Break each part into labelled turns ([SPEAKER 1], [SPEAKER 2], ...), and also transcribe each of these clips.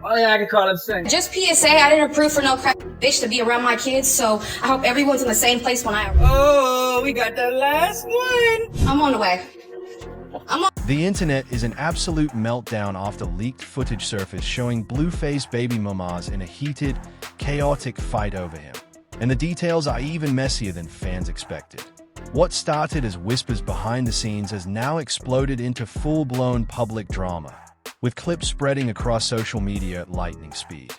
[SPEAKER 1] Oh yeah, I can call him soon.
[SPEAKER 2] Just PSA, I didn't approve for no crack bitch to be around my kids, so I hope everyone's in the same place when I arrive.
[SPEAKER 1] Oh, we got the last one.
[SPEAKER 2] I'm on the way.
[SPEAKER 3] The internet is an absolute meltdown after leaked footage surfaced showing Blueface baby mamas in a heated, chaotic fight over him. And the details are even messier than fans expected. What started as whispers behind the scenes has now exploded into full-blown public drama, with clips spreading across social media at lightning speed.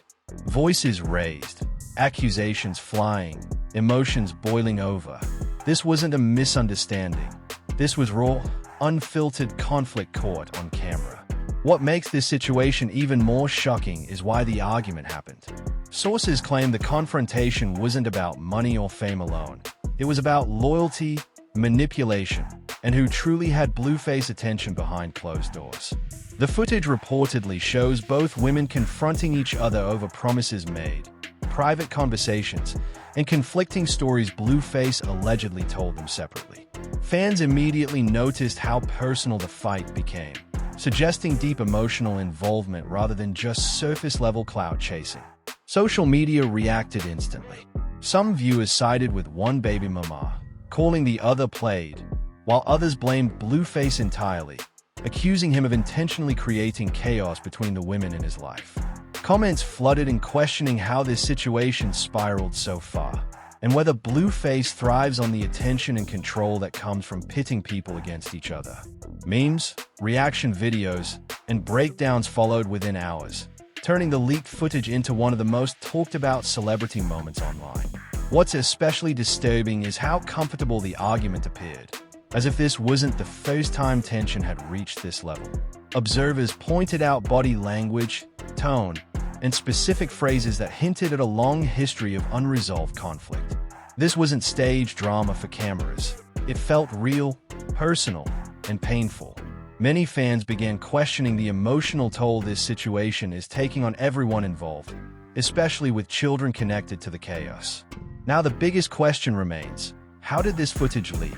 [SPEAKER 3] Voices raised, accusations flying, emotions boiling over. This wasn't a misunderstanding. This was raw, unfiltered conflict caught on camera. What makes this situation even more shocking is why the argument happened. Sources claim the confrontation wasn't about money or fame alone. It was about loyalty, manipulation, and who truly had Blueface attention behind closed doors. The footage reportedly shows both women confronting each other over promises made, private conversations, and conflicting stories Blueface allegedly told them separately. Fans immediately noticed how personal the fight became, suggesting deep emotional involvement rather than just surface-level clout chasing. Social media reacted instantly. Some viewers sided with one baby mama, calling the other played, while others blamed Blueface entirely, accusing him of intentionally creating chaos between the women in his life. Comments flooded in questioning how this situation spiraled so far, and whether Blueface thrives on the attention and control that comes from pitting people against each other. Memes, reaction videos, and breakdowns followed within hours, turning the leaked footage into one of the most talked-about celebrity moments online. What's especially disturbing is how comfortable the argument appeared, as if this wasn't the first time tension had reached this level. Observers pointed out body language, tone, and specific phrases that hinted at a long history of unresolved conflict. This wasn't staged drama for cameras. It felt real, personal, and painful. Many fans began questioning the emotional toll this situation is taking on everyone involved, especially with children connected to the chaos. Now the biggest question remains, how did this footage leak,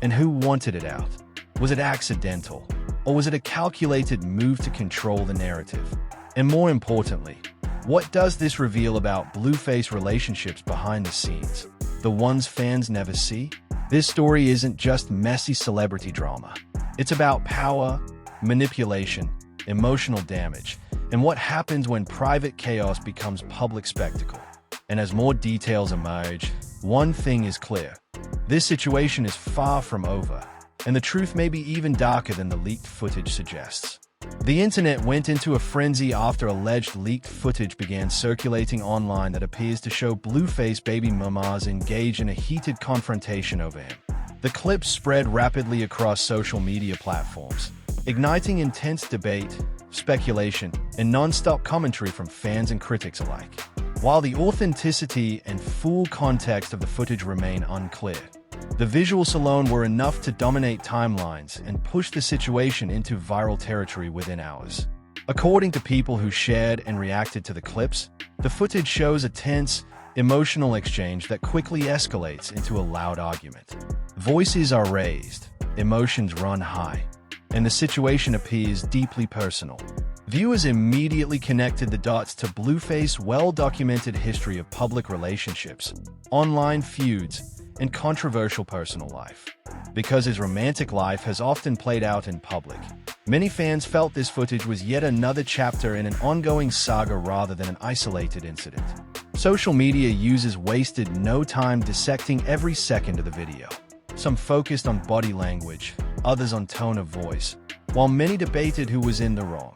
[SPEAKER 3] and who wanted it out? Was it accidental, or was it a calculated move to control the narrative? And more importantly, what does this reveal about Blueface relationships behind the scenes, the ones fans never see? This story isn't just messy celebrity drama. It's about power, manipulation, emotional damage, and what happens when private chaos becomes public spectacle. And as more details emerge, one thing is clear. This situation is far from over, and the truth may be even darker than the leaked footage suggests. The internet went into a frenzy after alleged leaked footage began circulating online that appears to show Blueface baby mamas engage in a heated confrontation over him. The clips spread rapidly across social media platforms, igniting intense debate, speculation, and non-stop commentary from fans and critics alike. While the authenticity and full context of the footage remain unclear, the visuals alone were enough to dominate timelines and push the situation into viral territory within hours. According to people who shared and reacted to the clips, the footage shows a tense, emotional exchange that quickly escalates into a loud argument. Voices are raised, emotions run high, and the situation appears deeply personal. Viewers immediately connected the dots to Blueface's well-documented history of public relationships, online feuds, and controversial personal life. Because his romantic life has often played out in public, many fans felt this footage was yet another chapter in an ongoing saga rather than an isolated incident. Social media users wasted no time dissecting every second of the video. Some focused on body language, others on tone of voice, while many debated who was in the wrong.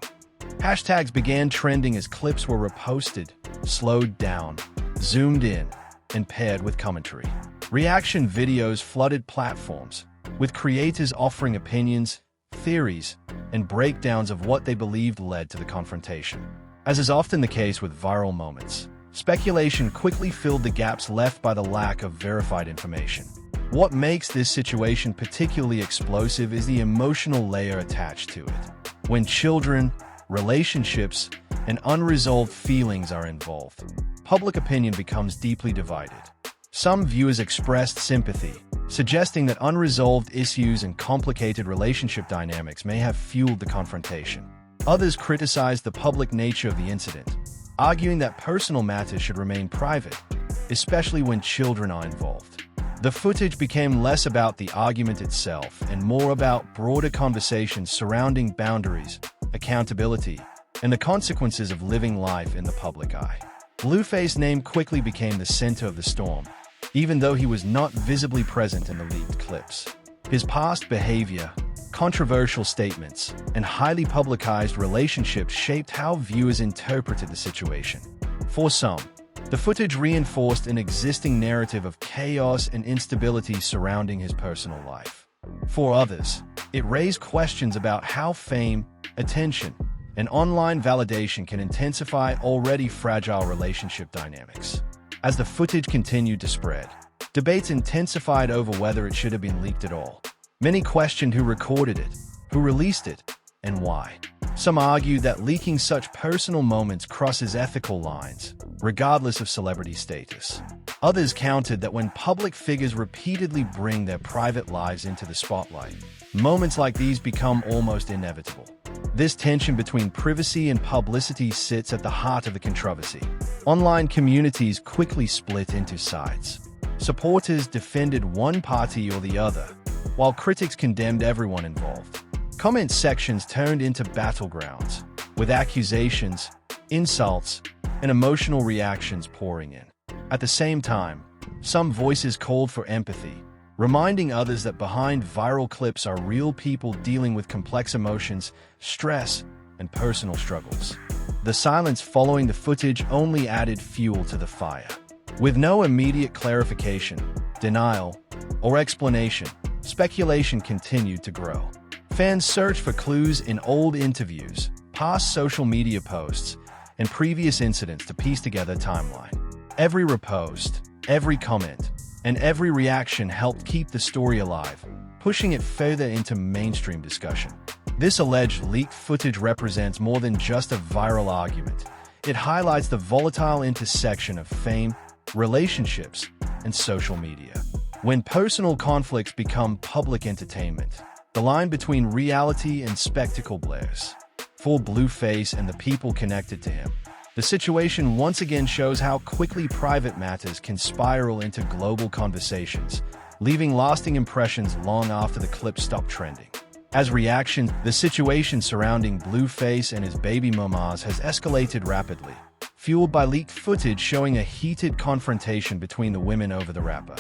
[SPEAKER 3] Hashtags began trending as clips were reposted, slowed down, zoomed in, and paired with commentary. Reaction videos flooded platforms, with creators offering opinions, theories, and breakdowns of what they believed led to the confrontation. As is often the case with viral moments, speculation quickly filled the gaps left by the lack of verified information. What makes this situation particularly explosive is the emotional layer attached to it. When children, relationships, and unresolved feelings are involved, public opinion becomes deeply divided. Some viewers expressed sympathy, suggesting that unresolved issues and complicated relationship dynamics may have fueled the confrontation. Others criticized the public nature of the incident, arguing that personal matters should remain private, especially when children are involved. The footage became less about the argument itself and more about broader conversations surrounding boundaries, accountability, and the consequences of living life in the public eye. Blueface's name quickly became the center of the storm, even though he was not visibly present in the leaked clips. His past behavior, controversial statements, and highly publicized relationships shaped how viewers interpreted the situation. For some, the footage reinforced an existing narrative of chaos and instability surrounding his personal life. For others, it raised questions about how fame, attention, and online validation can intensify already fragile relationship dynamics. As the footage continued to spread, debates intensified over whether it should have been leaked at all. Many questioned who recorded it, who released it, and why. Some argued that leaking such personal moments crosses ethical lines, regardless of celebrity status. Others countered that when public figures repeatedly bring their private lives into the spotlight, moments like these become almost inevitable. This tension between privacy and publicity sits at the heart of the controversy. Online communities quickly split into sides. Supporters defended one party or the other, while critics condemned everyone involved. Comment sections turned into battlegrounds, with accusations, insults, and emotional reactions pouring in. At the same time, some voices called for empathy, reminding others that behind viral clips are real people dealing with complex emotions, stress, and personal struggles. The silence following the footage only added fuel to the fire. With no immediate clarification, denial, or explanation, speculation continued to grow. Fans searched for clues in old interviews, past social media posts, and previous incidents to piece together a timeline. Every repost, every comment, and every reaction helped keep the story alive, pushing it further into mainstream discussion. This alleged leaked footage represents more than just a viral argument. It highlights the volatile intersection of fame, relationships, and social media. When personal conflicts become public entertainment, the line between reality and spectacle blurs. For Blueface and the people connected to him, the situation once again shows how quickly private matters can spiral into global conversations, leaving lasting impressions long after the clip stopped trending. As reaction, the situation surrounding Blueface and his baby mamas has escalated rapidly, fueled by leaked footage showing a heated confrontation between the women over the rapper.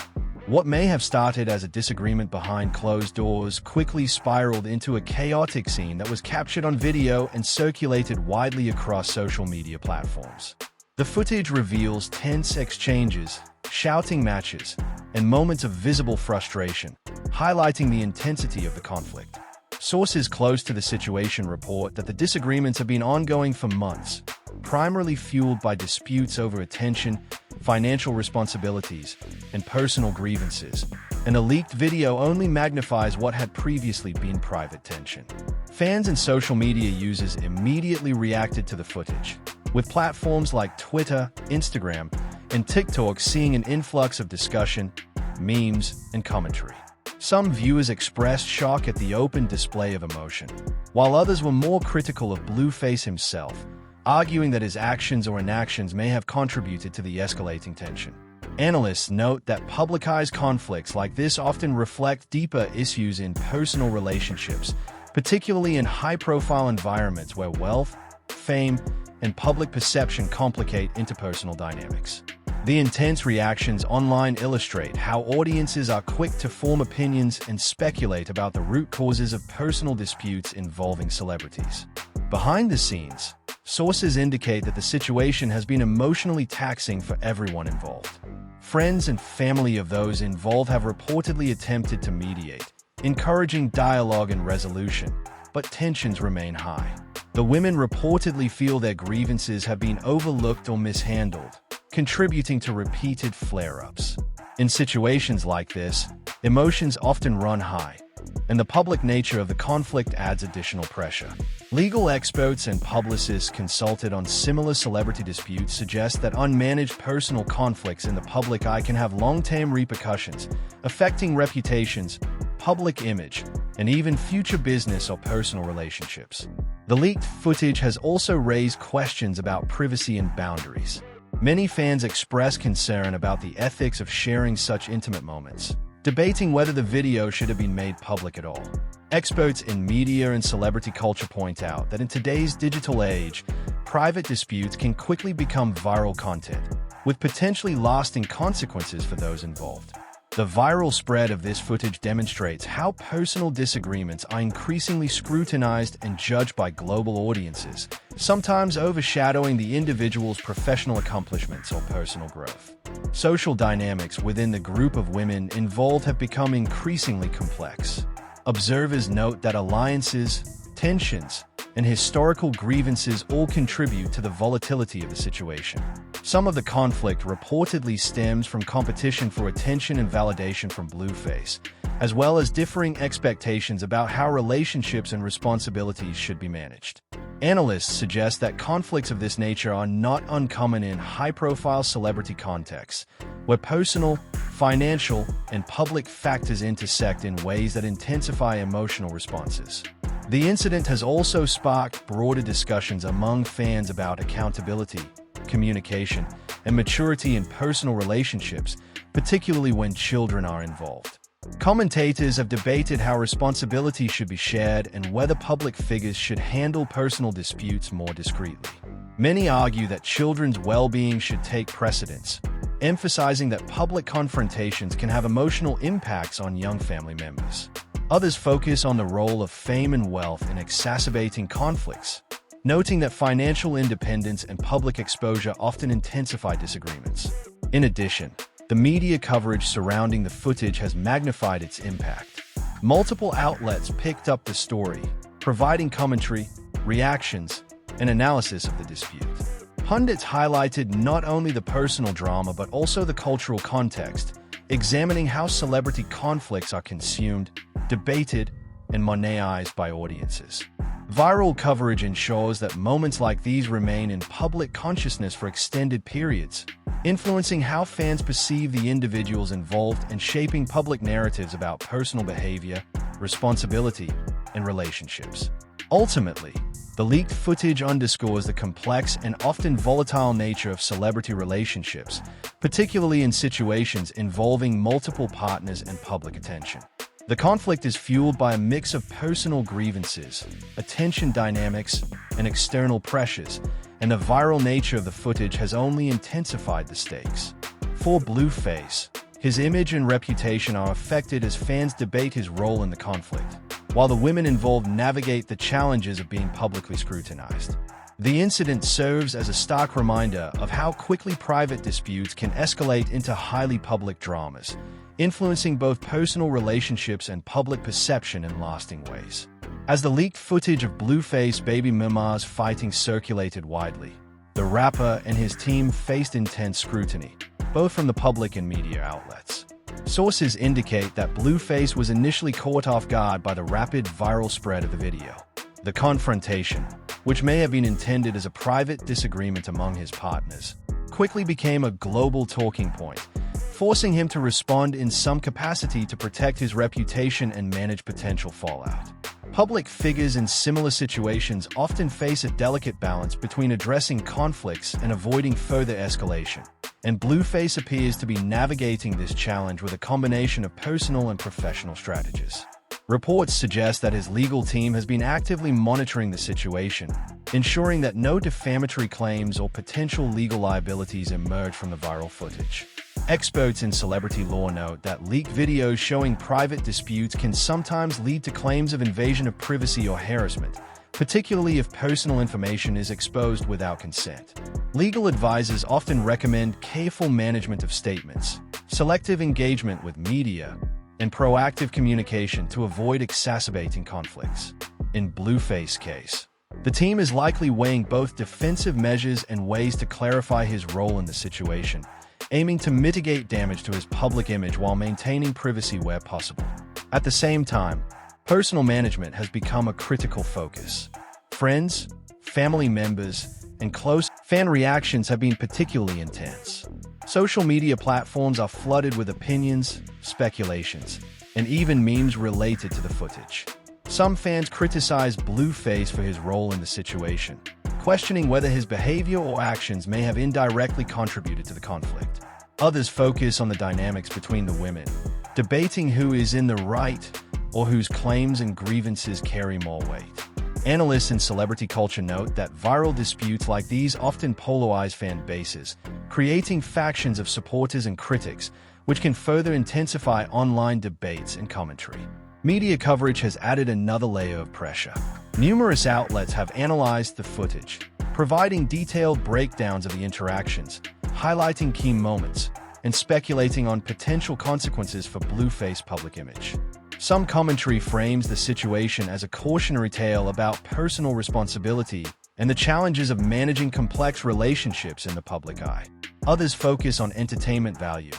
[SPEAKER 3] What may have started as a disagreement behind closed doors quickly spiraled into a chaotic scene that was captured on video and circulated widely across social media platforms. The footage reveals tense exchanges, shouting matches, and moments of visible frustration, highlighting the intensity of the conflict. Sources close to the situation report that the disagreements have been ongoing for months, primarily fueled by disputes over attention, financial responsibilities, and personal grievances, and a leaked video only magnifies what had previously been private tension. Fans and social media users immediately reacted to the footage, with platforms like Twitter, Instagram, and TikTok seeing an influx of discussion, memes, and commentary. Some viewers expressed shock at the open display of emotion, while others were more critical of Blueface himself, arguing that his actions or inactions may have contributed to the escalating tension. Analysts note that publicized conflicts like this often reflect deeper issues in personal relationships, particularly in high-profile environments where wealth, fame, and public perception complicate interpersonal dynamics. The intense reactions online illustrate how audiences are quick to form opinions and speculate about the root causes of personal disputes involving celebrities. Behind the scenes, sources indicate that the situation has been emotionally taxing for everyone involved. Friends and family of those involved have reportedly attempted to mediate, encouraging dialogue and resolution, but tensions remain high. The women reportedly feel their grievances have been overlooked or mishandled, contributing to repeated flare-ups. In situations like this, emotions often run high, and the public nature of the conflict adds additional pressure. Legal experts and publicists consulted on similar celebrity disputes suggest that unmanaged personal conflicts in the public eye can have long-term repercussions, affecting reputations, public image, and even future business or personal relationships. The leaked footage has also raised questions about privacy and boundaries. Many fans express concern about the ethics of sharing such intimate moments, debating whether the video should have been made public at all. Experts in media and celebrity culture point out that in today's digital age, private disputes can quickly become viral content, with potentially lasting consequences for those involved. The viral spread of this footage demonstrates how personal disagreements are increasingly scrutinized and judged by global audiences, sometimes overshadowing the individual's professional accomplishments or personal growth. Social dynamics within the group of women involved have become increasingly complex. Observers note that alliances, tensions, and historical grievances all contribute to the volatility of the situation. Some of the conflict reportedly stems from competition for attention and validation from Blueface, as well as differing expectations about how relationships and responsibilities should be managed. Analysts suggest that conflicts of this nature are not uncommon in high-profile celebrity contexts, where personal, financial, and public factors intersect in ways that intensify emotional responses. The incident has also sparked broader discussions among fans about accountability, communication, and maturity in personal relationships, particularly when children are involved. Commentators have debated how responsibility should be shared and whether public figures should handle personal disputes more discreetly. Many argue that children's well-being should take precedence, emphasizing that public confrontations can have emotional impacts on young family members. Others focus on the role of fame and wealth in exacerbating conflicts, noting that financial independence and public exposure often intensify disagreements. In addition, the media coverage surrounding the footage has magnified its impact. Multiple outlets picked up the story, providing commentary, reactions, and analysis of the dispute. Pundits highlighted not only the personal drama but also the cultural context, examining how celebrity conflicts are consumed, debated, and monetized by audiences. Viral coverage ensures that moments like these remain in public consciousness for extended periods, influencing how fans perceive the individuals involved and shaping public narratives about personal behavior, responsibility, and relationships. Ultimately, the leaked footage underscores the complex and often volatile nature of celebrity relationships, particularly in situations involving multiple partners and public attention. The conflict is fueled by a mix of personal grievances, attention dynamics, and external pressures, and the viral nature of the footage has only intensified the stakes. For Blueface, his image and reputation are affected as fans debate his role in the conflict, while the women involved navigate the challenges of being publicly scrutinized. The incident serves as a stark reminder of how quickly private disputes can escalate into highly public dramas, influencing both personal relationships and public perception in lasting ways. As the leaked footage of Blueface baby mama's fighting circulated widely, the rapper and his team faced intense scrutiny, both from the public and media outlets. Sources indicate that Blueface was initially caught off guard by the rapid viral spread of the video. The confrontation, which may have been intended as a private disagreement among his partners, quickly became a global talking point, forcing him to respond in some capacity to protect his reputation and manage potential fallout. Public figures in similar situations often face a delicate balance between addressing conflicts and avoiding further escalation, and Blueface appears to be navigating this challenge with a combination of personal and professional strategies. Reports suggest that his legal team has been actively monitoring the situation, ensuring that no defamatory claims or potential legal liabilities emerge from the viral footage. Experts in celebrity law note that leaked videos showing private disputes can sometimes lead to claims of invasion of privacy or harassment, particularly if personal information is exposed without consent. Legal advisors often recommend careful management of statements, selective engagement with media, and proactive communication to avoid exacerbating conflicts. In Blueface's case, the team is likely weighing both defensive measures and ways to clarify his role in the situation, aiming to mitigate damage to his public image while maintaining privacy where possible. At the same time, personal management has become a critical focus. Friends, family members, and close fan reactions have been particularly intense. Social media platforms are flooded with opinions, speculations, and even memes related to the footage. Some fans criticize Blueface for his role in the situation, questioning whether his behavior or actions may have indirectly contributed to the conflict. Others focus on the dynamics between the women, debating who is in the right or whose claims and grievances carry more weight. Analysts in celebrity culture note that viral disputes like these often polarize fan bases, creating factions of supporters and critics, which can further intensify online debates and commentary. Media coverage has added another layer of pressure. Numerous outlets have analyzed the footage, providing detailed breakdowns of the interactions, highlighting key moments, and speculating on potential consequences for Blueface's public image. Some commentary frames the situation as a cautionary tale about personal responsibility and the challenges of managing complex relationships in the public eye. Others focus on entertainment value,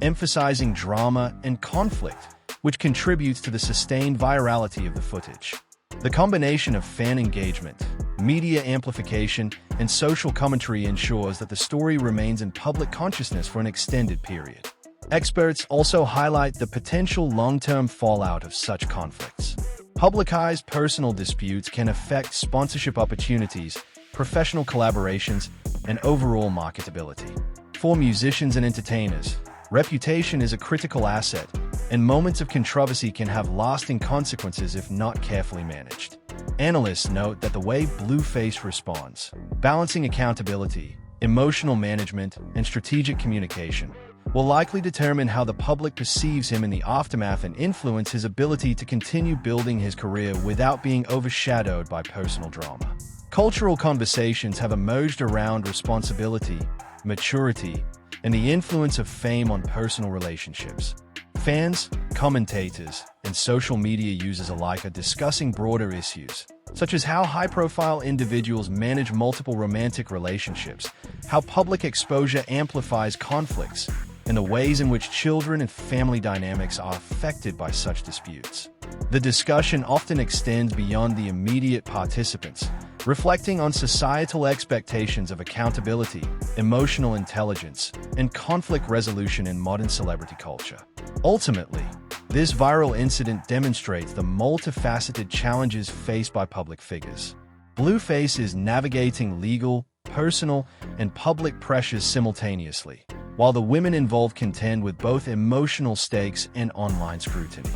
[SPEAKER 3] emphasizing drama and conflict, which contributes to the sustained virality of the footage. The combination of fan engagement, media amplification, and social commentary ensures that the story remains in public consciousness for an extended period. Experts also highlight the potential long-term fallout of such conflicts. Publicized personal disputes can affect sponsorship opportunities, professional collaborations, and overall marketability. For musicians and entertainers, reputation is a critical asset, and moments of controversy can have lasting consequences if not carefully managed. Analysts note that the way Blueface responds, balancing accountability, emotional management, and strategic communication, will likely determine how the public perceives him in the aftermath and influence his ability to continue building his career without being overshadowed by personal drama. Cultural conversations have emerged around responsibility, maturity, and the influence of fame on personal relationships. Fans, commentators, and social media users alike are discussing broader issues, such as how high-profile individuals manage multiple romantic relationships, how public exposure amplifies conflicts, and the ways in which children and family dynamics are affected by such disputes. The discussion often extends beyond the immediate participants, reflecting on societal expectations of accountability, emotional intelligence, and conflict resolution in modern celebrity culture. Ultimately, this viral incident demonstrates the multifaceted challenges faced by public figures. Blueface is navigating legal, personal, and public pressures simultaneously, while the women involved contend with both emotional stakes and online scrutiny.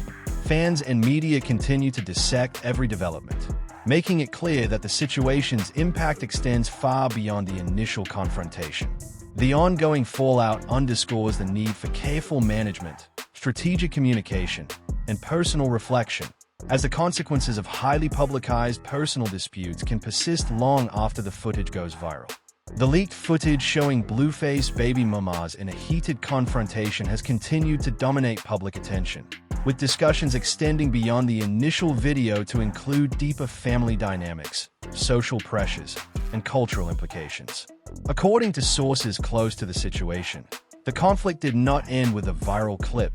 [SPEAKER 3] Fans and media continue to dissect every development, making it clear that the situation's impact extends far beyond the initial confrontation. The ongoing fallout underscores the need for careful management, strategic communication, and personal reflection, as the consequences of highly publicized personal disputes can persist long after the footage goes viral. The leaked footage showing Blueface baby mamas in a heated confrontation has continued to dominate public attention, with discussions extending beyond the initial video to include deeper family dynamics, social pressures, and cultural implications. According to sources close to the situation, the conflict did not end with a viral clip.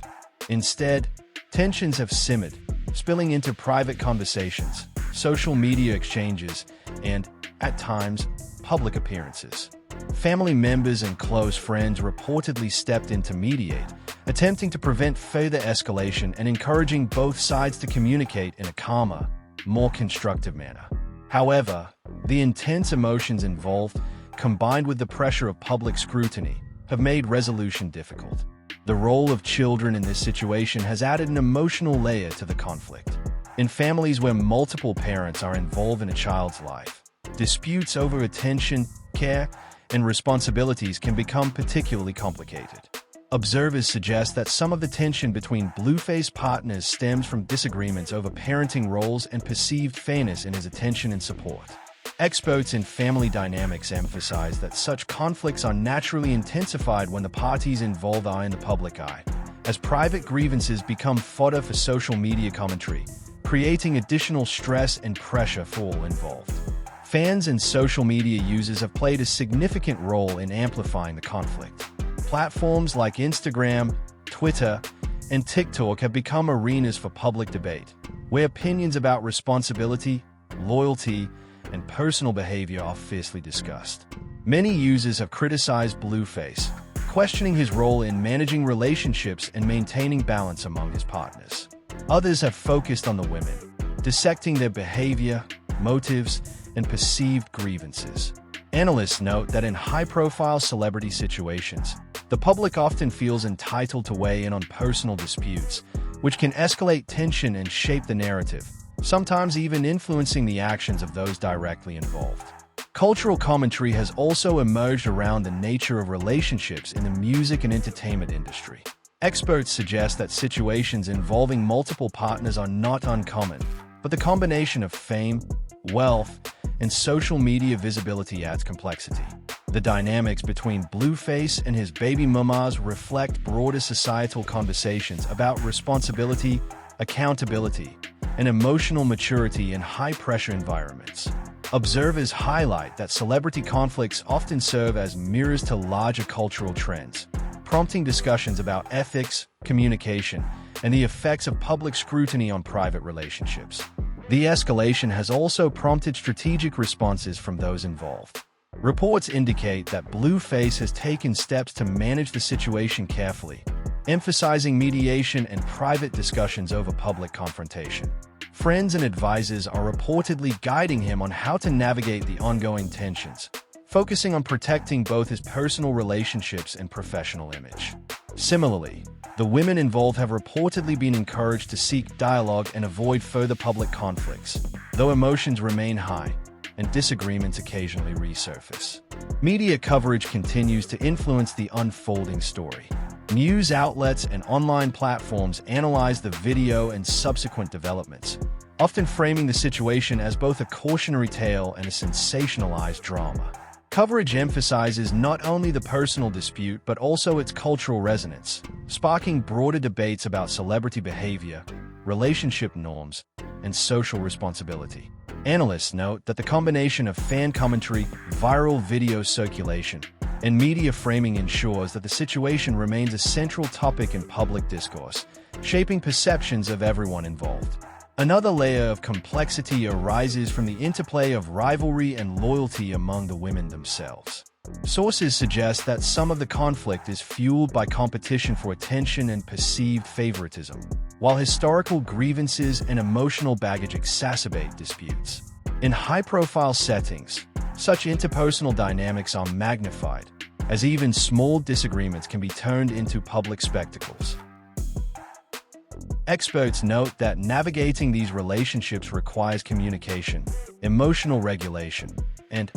[SPEAKER 3] Instead, tensions have simmered, spilling into private conversations, social media exchanges, and, at times, public appearances. Family members and close friends reportedly stepped in to mediate, attempting to prevent further escalation and encouraging both sides to communicate in a calmer, more constructive manner. However, the intense emotions involved, combined with the pressure of public scrutiny, have made resolution difficult. The role of children in this situation has added an emotional layer to the conflict. In families where multiple parents are involved in a child's life, disputes over attention, care, and responsibilities can become particularly complicated. Observers suggest that some of the tension between Blueface partners stems from disagreements over parenting roles and perceived fairness in his attention and support. Experts in family dynamics emphasize that such conflicts are naturally intensified when the parties involved are in the public eye, as private grievances become fodder for social media commentary, creating additional stress and pressure for all involved. Fans and social media users have played a significant role in amplifying the conflict. Platforms like Instagram, Twitter, and TikTok have become arenas for public debate, where opinions about responsibility, loyalty, and personal behavior are fiercely discussed. Many users have criticized Blueface, questioning his role in managing relationships and maintaining balance among his partners. Others have focused on the women, dissecting their behavior, motives, and perceived grievances. Analysts note that in high-profile celebrity situations, the public often feels entitled to weigh in on personal disputes, which can escalate tension and shape the narrative, sometimes even influencing the actions of those directly involved. Cultural commentary has also emerged around the nature of relationships in the music and entertainment industry. Experts suggest that situations involving multiple partners are not uncommon, but the combination of fame, wealth, and social media visibility adds complexity. The dynamics between Blueface and his baby mamas reflect broader societal conversations about responsibility, accountability, and emotional maturity in high-pressure environments. Observers highlight that celebrity conflicts often serve as mirrors to larger cultural trends, prompting discussions about ethics, communication, and the effects of public scrutiny on private relationships. The escalation has also prompted strategic responses from those involved. Reports indicate that Blueface has taken steps to manage the situation carefully, emphasizing mediation and private discussions over public confrontation. Friends and advisors are reportedly guiding him on how to navigate the ongoing tensions, focusing on protecting both his personal relationships and professional image. Similarly, the women involved have reportedly been encouraged to seek dialogue and avoid further public conflicts, though emotions remain high and disagreements occasionally resurface. Media coverage continues to influence the unfolding story. News outlets and online platforms analyze the video and subsequent developments, often framing the situation as both a cautionary tale and a sensationalized drama. Coverage emphasizes not only the personal dispute but also its cultural resonance, sparking broader debates about celebrity behavior, relationship norms, and social responsibility. Analysts note that the combination of fan commentary, viral video circulation, and media framing ensures that the situation remains a central topic in public discourse, shaping perceptions of everyone involved. Another layer of complexity arises from the interplay of rivalry and loyalty among the women themselves. Sources suggest that some of the conflict is fueled by competition for attention and perceived favoritism, while historical grievances and emotional baggage exacerbate disputes. In high-profile settings, such interpersonal dynamics are magnified, as even small disagreements can be turned into public spectacles. Experts note that navigating these relationships requires communication, emotional regulation, and,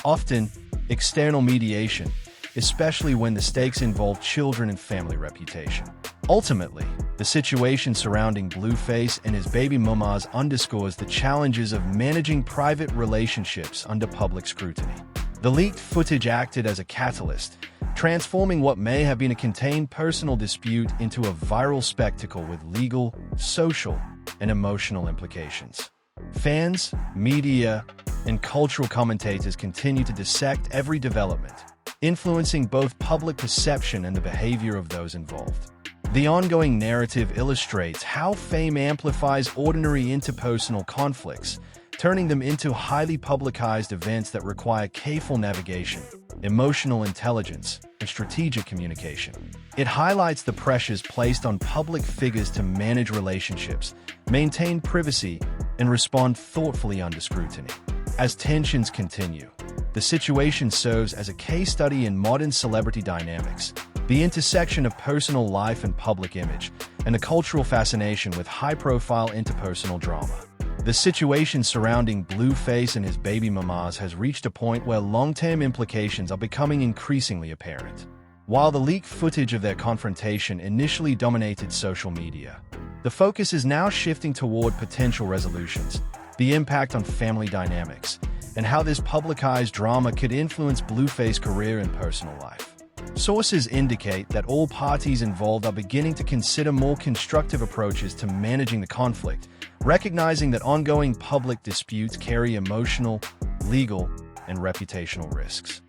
[SPEAKER 3] often, external mediation, especially when the stakes involve children and family reputation. Ultimately, the situation surrounding Blueface and his baby mamas underscores the challenges of managing private relationships under public scrutiny. The leaked footage acted as a catalyst, transforming what may have been a contained personal dispute into a viral spectacle with legal, social, and emotional implications. Fans, media, and cultural commentators continue to dissect every development, influencing both public perception and the behavior of those involved. The ongoing narrative illustrates how fame amplifies ordinary interpersonal conflicts, turning them into highly publicized events that require careful navigation, emotional intelligence, and strategic communication. It highlights the pressures placed on public figures to manage relationships, maintain privacy, and respond thoughtfully under scrutiny. As tensions continue, the situation serves as a case study in modern celebrity dynamics, the intersection of personal life and public image, and the cultural fascination with high-profile interpersonal drama. The situation surrounding Blueface and his baby mamas has reached a point where long-term implications are becoming increasingly apparent. While the leaked footage of their confrontation initially dominated social media, the focus is now shifting toward potential resolutions, the impact on family dynamics, and how this publicized drama could influence Blueface's career and personal life. Sources indicate that all parties involved are beginning to consider more constructive approaches to managing the conflict, recognizing that ongoing public disputes carry emotional, legal, and reputational risks.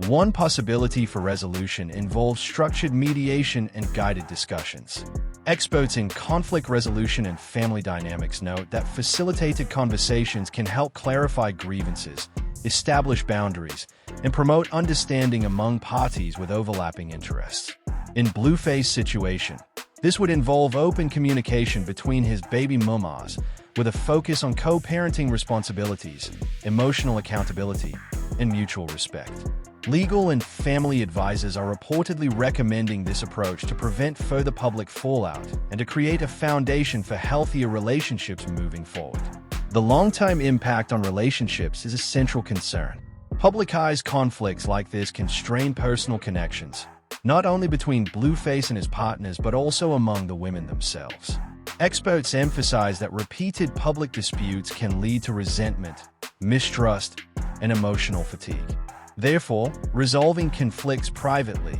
[SPEAKER 3] One possibility for resolution involves structured mediation and guided discussions. Experts in conflict resolution and family dynamics note that facilitated conversations can help clarify grievances, establish boundaries, and promote understanding among parties with overlapping interests. In Blueface's situation, this would involve open communication between his baby mamas, with a focus on co-parenting responsibilities, emotional accountability, and mutual respect. Legal and family advisors are reportedly recommending this approach to prevent further public fallout and to create a foundation for healthier relationships moving forward. The long-term impact on relationships is a central concern. Publicized conflicts like this can strain personal connections, not only between Blueface and his partners but also among the women themselves. Experts emphasize that repeated public disputes can lead to resentment, mistrust, and emotional fatigue. Therefore, resolving conflicts privately,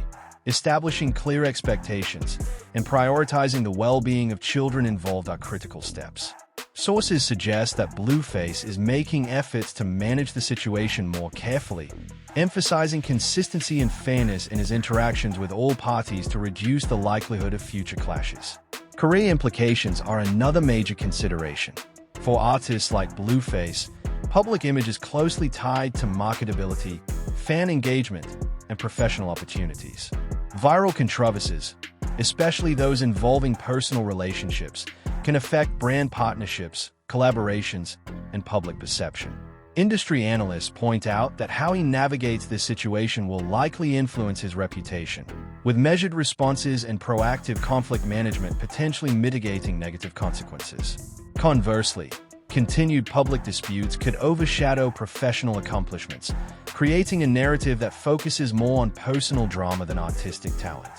[SPEAKER 3] establishing clear expectations, and prioritizing the well-being of children involved are critical steps. Sources suggest that Blueface is making efforts to manage the situation more carefully, emphasizing consistency and fairness in his interactions with all parties to reduce the likelihood of future clashes. Career implications are another major consideration. For artists like Blueface, public image is closely tied to marketability, fan engagement, and professional opportunities. Viral controversies, especially those involving personal relationships, can affect brand partnerships, collaborations, and public perception. Industry analysts point out that how he navigates this situation will likely influence his reputation, with measured responses and proactive conflict management potentially mitigating negative consequences. Conversely, continued public disputes could overshadow professional accomplishments, creating a narrative that focuses more on personal drama than artistic talent.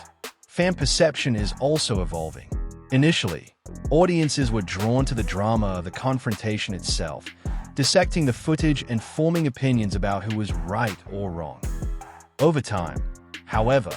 [SPEAKER 3] Fan perception is also evolving. Initially, audiences were drawn to the drama of the confrontation itself, dissecting the footage and forming opinions about who was right or wrong. Over time, however,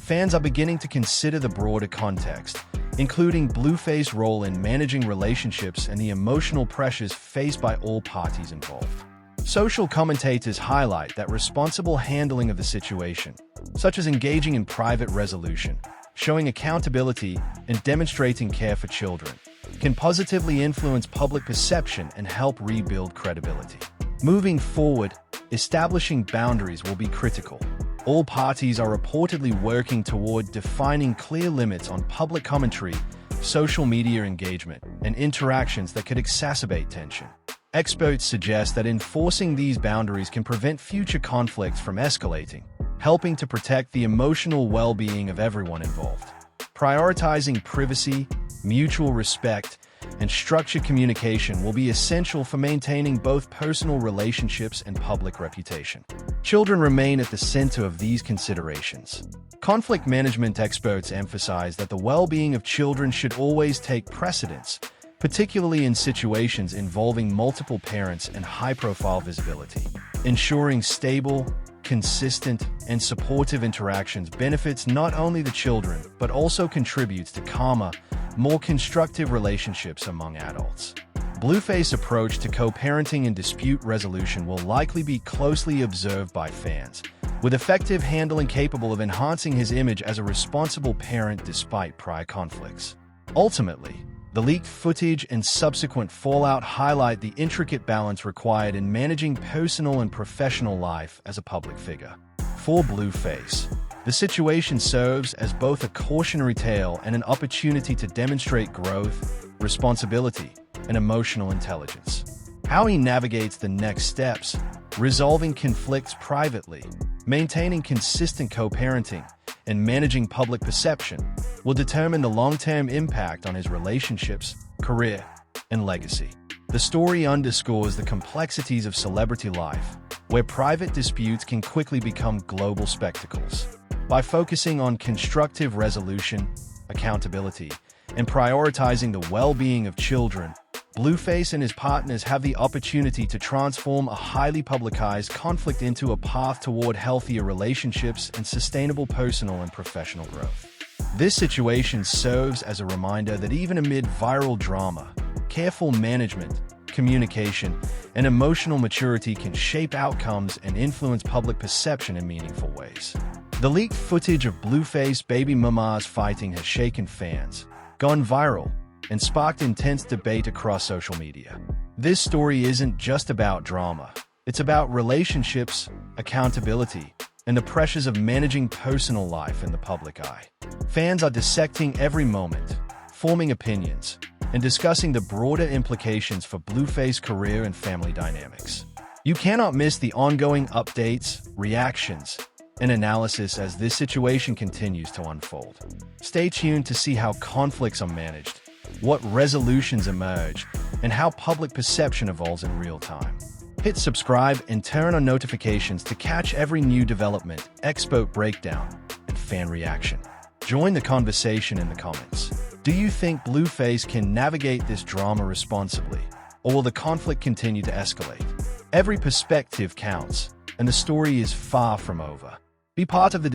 [SPEAKER 3] fans are beginning to consider the broader context, including Blueface's role in managing relationships and the emotional pressures faced by all parties involved. Social commentators highlight that responsible handling of the situation, such as engaging in private resolution, showing accountability, and demonstrating care for children, can positively influence public perception and help rebuild credibility. Moving forward, establishing boundaries will be critical. All parties are reportedly working toward defining clear limits on public commentary, social media engagement, and interactions that could exacerbate tension. Experts suggest that enforcing these boundaries can prevent future conflicts from escalating, helping to protect the emotional well-being of everyone involved. Prioritizing privacy, mutual respect, and structured communication will be essential for maintaining both personal relationships and public reputation. Children remain at the center of these considerations. Conflict management experts emphasize that the well-being of children should always take precedence, particularly in situations involving multiple parents and high-profile visibility. Ensuring stable, consistent, and supportive interactions benefits not only the children, but also contributes to calmer, more constructive relationships among adults. Blueface's approach to co-parenting and dispute resolution will likely be closely observed by fans, with effective handling capable of enhancing his image as a responsible parent despite prior conflicts. Ultimately, the leaked footage and subsequent fallout highlight the intricate balance required in managing personal and professional life as a public figure. For Blueface, the situation serves as both a cautionary tale and an opportunity to demonstrate growth, responsibility, and emotional intelligence. How he navigates the next steps, resolving conflicts privately, maintaining consistent co-parenting, and managing public perception will determine the long-term impact on his relationships, career, and legacy. The story underscores the complexities of celebrity life, where private disputes can quickly become global spectacles. By focusing on constructive resolution, accountability, and prioritizing the well-being of children, Blueface and his partners have the opportunity to transform a highly publicized conflict into a path toward healthier relationships and sustainable personal and professional growth. This situation serves as a reminder that even amid viral drama, careful management, communication, and emotional maturity can shape outcomes and influence public perception in meaningful ways. The leaked footage of Blueface baby mamas fighting has shaken fans, gone viral, and sparked intense debate across social media. This story isn't just about drama. It's about relationships, accountability, and the pressures of managing personal life in the public eye. Fans are dissecting every moment, forming opinions, and discussing the broader implications for Blueface career and family dynamics. You cannot miss the ongoing updates, reactions, and analysis as this situation continues to unfold. Stay tuned to see how conflicts are managed, what resolutions emerge, and how public perception evolves in real time. Hit subscribe and turn on notifications to catch every new development, expert breakdown, and fan reaction. Join the conversation in the comments. Do you think Blueface can navigate this drama responsibly, or will the conflict continue to escalate? Every perspective counts, and the story is far from over. Be part of the